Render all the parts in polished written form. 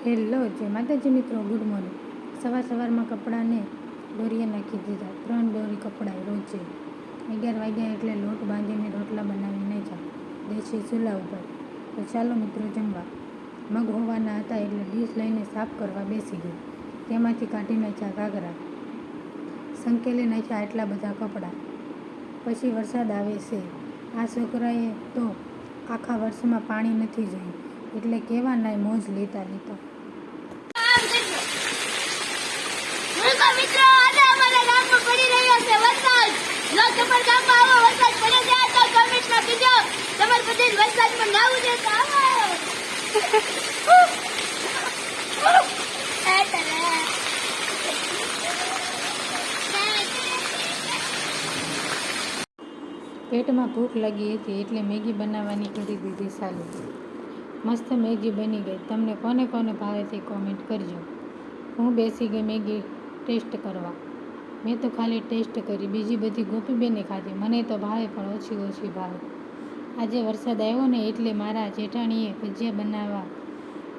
Hello જય માતાજી મિત્રો, ગુડ મોર્નિંગ। સવારમાં કપડાને દોરીએ નાખી દીધા, 3 દોરી કપડાં રોજે। 11 વાગ્યા એટલે લોટ બાંધીને રોટલા બનાવીને જા દેશી ચૂલા ઉપર। તો ચાલો મિત્રો જમવા। મગ હોવાના હતા એટલે ડીશ લઈને સાફ કરવા બેસી ગઈ। તેમાંથી કાઢી નાખ્યા ઘાઘરા, સંકેલી નાખ્યા આટલા બધા કપડાં। પછી વરસાદ આવે છે। આ છોકરાએ તો આખા વર્ષમાં પાણી નથી જોયું, એટલે કેવા નાય મોજ લેતા લેતા। મિત્રો આજે અમારા ગામમાં પડી રહ્યો છે વરસાદ। જો તમારા ગામમાં આવો વરસાદ પડે જાય તો કમેન્ટમાં કહેજો, તમારે બધે વરસાદમાં નાવું છે તો આવો। પેટમાં ભૂખ લાગી હતી એટલે મેગી બનાવવાની કરી દીધી ચાલુ। મસ્ત મેગી બની ગઈ। તમને કોને કોને ભાવે તે કોમેન્ટ કરજો। હું બેસી ગઈ મેગી ટેસ્ટ કરવા। મેં તો ખાલી ટેસ્ટ કરી, બીજી બધી ગોપીબેને ખાધી। મને તો ભાવે પણ ઓછી ભાવે। આજે વરસાદ આવ્યો ને એટલે મારા જેઠાણીએ ભજીયા બનાવવા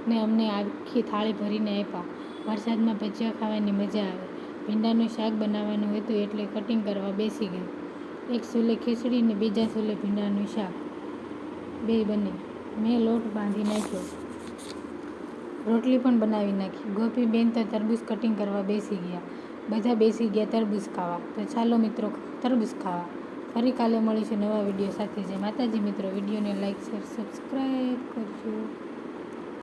ને અમને આખી થાળી ભરીને આપ્યા। વરસાદમાં ભજીયા ખાવાની મજા આવે। ભીંડાનું શાક બનાવવાનું હતું એટલે કટિંગ કરવા બેસી ગઈ। એક ચૂલે ખીચડી ને બીજા ચૂલે ભીંડાનું શાક, બે બને। મેં લોટ બાંધી નાખ્યો, રોટલી પણ બનાવી નાખી। ગોપીબેન તો તરબૂચ કટિંગ કરવા બેસી ગયા। બધા બેસી ગયા તરબૂચ ખાવા। તો ચાલો મિત્રો તરબૂચ ખાવા। ફરી કાલે મળીશું નવા વિડીયો સાથે। જય માતાજી મિત્રો, વિડીયોને લાઈક શેર સબસ્ક્રાઈબ કરજો।